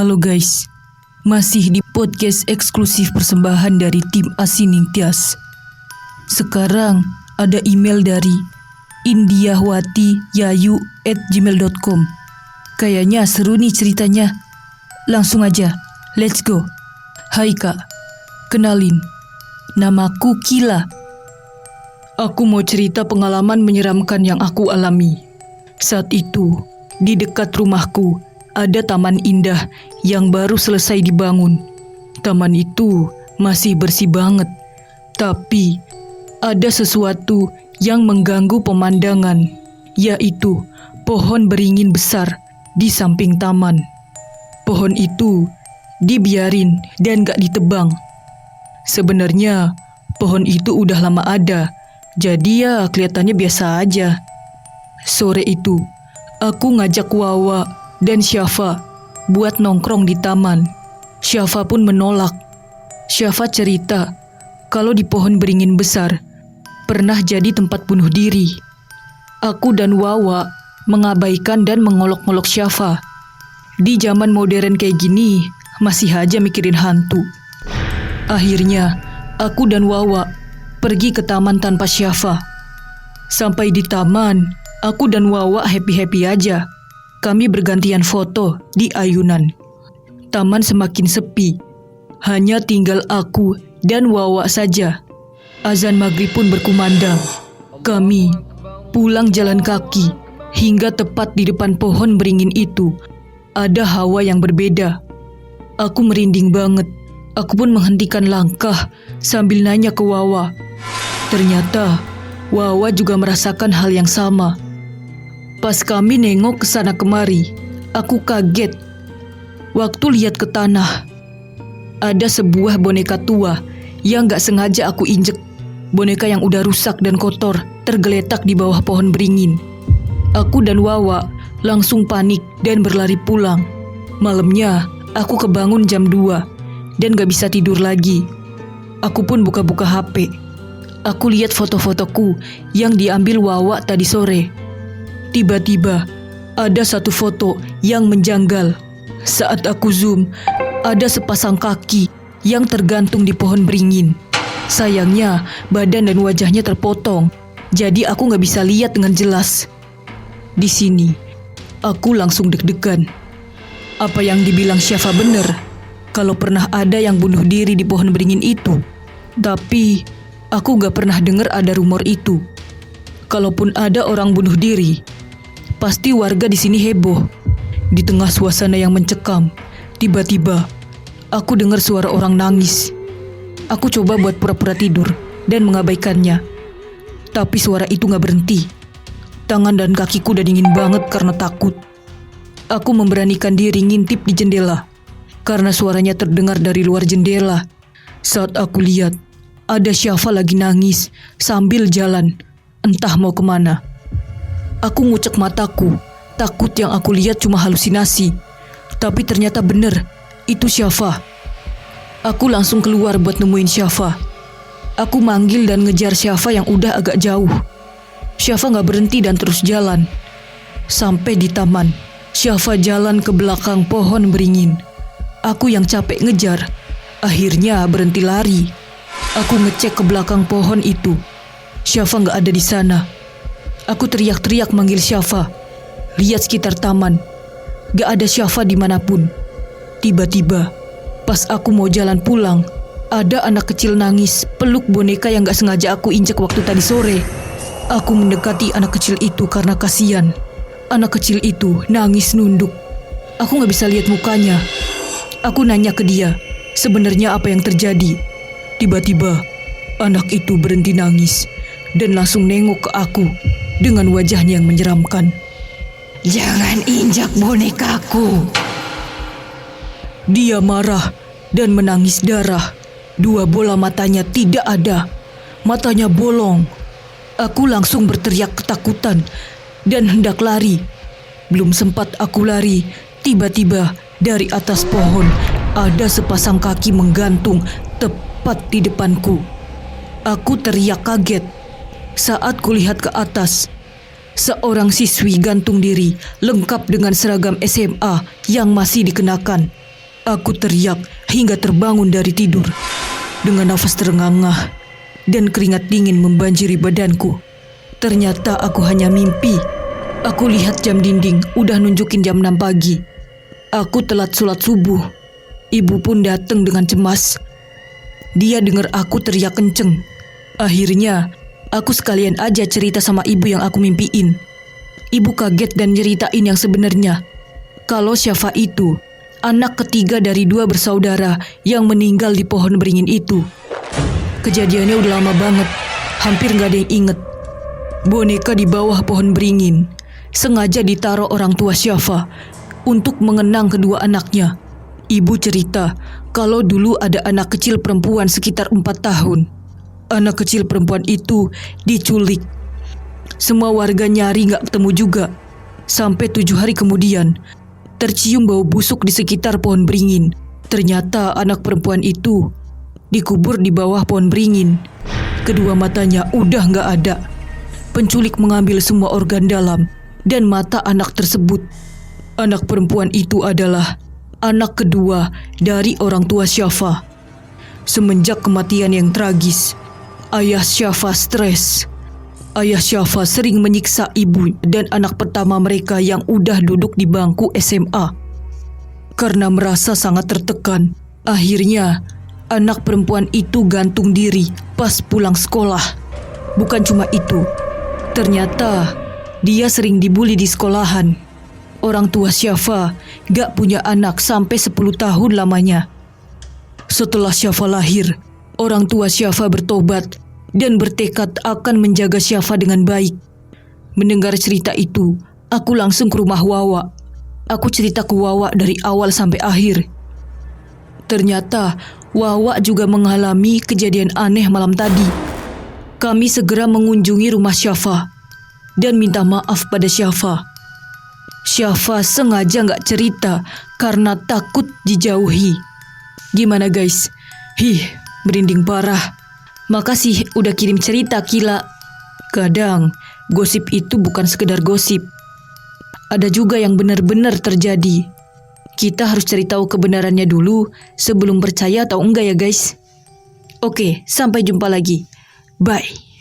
Halo guys, masih di podcast eksklusif persembahan dari tim Asining Tias. Sekarang ada email dari indiahwatiyayu@gmail.com. Kayaknya seru nih ceritanya. Langsung aja, let's go. Hai kak, kenalin, namaku Kila. Aku mau cerita pengalaman menyeramkan yang aku alami. Saat itu, di dekat rumahku, ada taman indah yang baru selesai dibangun. Taman itu masih bersih banget, tapi ada sesuatu yang mengganggu pemandangan, yaitu pohon beringin besar di samping taman. Pohon itu dibiarin dan gak ditebang. Sebenarnya pohon itu udah lama ada, jadi ya kelihatannya biasa aja. Sore itu, aku ngajak Wawa dan Syafa buat nongkrong di taman. Syafa pun menolak. Syafa cerita kalau di pohon beringin besar pernah jadi tempat bunuh diri. Aku dan Wawa mengabaikan dan mengolok-olok Syafa. Di zaman modern kayak gini masih aja mikirin hantu. Akhirnya aku dan Wawa pergi ke taman tanpa Syafa. Sampai di taman, aku dan Wawa happy-happy aja. Kami bergantian foto di ayunan. Taman semakin sepi. Hanya tinggal aku dan Wawa saja. Azan maghrib pun berkumandang. Kami pulang jalan kaki hingga tepat di depan pohon beringin itu. Ada hawa yang berbeda. Aku merinding banget. Aku pun menghentikan langkah sambil nanya ke Wawa. Ternyata Wawa juga merasakan hal yang sama. Pas kami nengok ke sana kemari, aku kaget. Waktu lihat ke tanah, ada sebuah boneka tua yang gak sengaja aku injek. Boneka yang udah rusak dan kotor tergeletak di bawah pohon beringin. Aku dan Wawa langsung panik dan berlari pulang. Malamnya, aku kebangun jam 2 dan gak bisa tidur lagi. Aku pun buka-buka HP. Aku lihat foto-fotoku yang diambil Wawa tadi sore. Tiba-tiba, ada satu foto yang menjanggal. Saat aku zoom, ada sepasang kaki yang tergantung di pohon beringin. Sayangnya, badan dan wajahnya terpotong, jadi aku gak bisa lihat dengan jelas. Di sini, aku langsung deg-degan. Apa yang dibilang Syafa bener? Kalau pernah ada yang bunuh diri di pohon beringin itu. Tapi, aku gak pernah dengar ada rumor itu. Kalaupun ada orang bunuh diri, pasti warga di sini heboh. Di tengah suasana yang mencekam, tiba-tiba aku dengar suara orang nangis. Aku coba buat pura-pura tidur dan mengabaikannya. Tapi suara itu gak berhenti. Tangan dan kakiku udah dingin banget karena takut. Aku memberanikan diri ngintip di jendela karena suaranya terdengar dari luar jendela. Saat aku lihat, ada Syafa lagi nangis sambil jalan, entah mau kemana. Aku ngucek mataku, takut yang aku lihat cuma halusinasi. Tapi ternyata bener, itu Syafa. Aku langsung keluar buat nemuin Syafa. Aku manggil dan ngejar Syafa yang udah agak jauh. Syafa gak berhenti dan terus jalan. Sampai di taman, Syafa jalan ke belakang pohon beringin. Aku yang capek ngejar, akhirnya berhenti lari. Aku ngecek ke belakang pohon itu. Syafa gak ada di sana. Aku teriak-teriak manggil Syafa. Lihat sekitar taman. Gak ada Syafa dimanapun. Tiba-tiba, pas aku mau jalan pulang, ada anak kecil nangis peluk boneka yang gak sengaja aku injek waktu tadi sore. Aku mendekati anak kecil itu karena kasihan. Anak kecil itu nangis nunduk. Aku gak bisa lihat mukanya. Aku nanya ke dia, sebenarnya apa yang terjadi? Tiba-tiba, anak itu berhenti nangis dan langsung nengok ke aku dengan wajahnya yang menyeramkan. Jangan injak bonekaku. Dia marah dan menangis darah. 2 bola matanya tidak ada. Matanya bolong. Aku langsung berteriak ketakutan dan hendak lari. Belum sempat aku lari, tiba-tiba dari atas pohon ada sepasang kaki menggantung tepat di depanku. Aku teriak kaget. Saat kulihat ke atas, seorang siswi gantung diri lengkap dengan seragam SMA yang masih dikenakan. Aku teriak hingga terbangun dari tidur. Dengan nafas terengah-engah dan keringat dingin membanjiri badanku. Ternyata aku hanya mimpi. Aku lihat jam dinding udah nunjukin jam 6 pagi. Aku telat sholat subuh. Ibu pun datang dengan cemas. Dia dengar aku teriak kenceng. Akhirnya, aku sekalian aja cerita sama ibu yang aku mimpiin. Ibu kaget dan nyeritain yang sebenarnya. Kalau Syafa itu anak ketiga dari 2 bersaudara yang meninggal di pohon beringin itu. Kejadiannya udah lama banget, hampir gak ada yang inget. Boneka di bawah pohon beringin sengaja ditaruh orang tua Syafa untuk mengenang kedua anaknya. Ibu cerita kalau dulu ada anak kecil perempuan sekitar 4 tahun. Anak kecil perempuan itu diculik. Semua warga nyari gak ketemu juga. Sampai 7 hari kemudian, tercium bau busuk di sekitar pohon beringin. Ternyata anak perempuan itu dikubur di bawah pohon beringin. Kedua matanya udah gak ada. Penculik mengambil semua organ dalam dan mata anak tersebut. Anak perempuan itu adalah anak kedua dari orang tua Syafa. Semenjak kematian yang tragis, ayah Syafa stres. Ayah Syafa sering menyiksa ibu dan anak pertama mereka yang udah duduk di bangku SMA. Karena merasa sangat tertekan, akhirnya anak perempuan itu gantung diri pas pulang sekolah. Bukan cuma itu, ternyata dia sering dibully di sekolahan. Orang tua Syafa gak punya anak sampai 10 tahun lamanya. Setelah Syafa lahir, orang tua Syafa bertobat dan bertekad akan menjaga Syafa dengan baik. Mendengar cerita itu, aku langsung ke rumah Wawa. Aku cerita ke Wawa dari awal sampai akhir. Ternyata Wawa juga mengalami kejadian aneh malam tadi. Kami segera mengunjungi rumah Syafa dan minta maaf pada Syafa. Syafa sengaja gak cerita karena takut dijauhi. Gimana guys? Merinding parah. Makasih udah kirim cerita, Kila. Kadang gosip itu bukan sekedar gosip. Ada juga yang benar-benar terjadi. Kita harus cari tahu kebenarannya dulu sebelum percaya atau enggak ya guys. Oke, sampai jumpa lagi. Bye.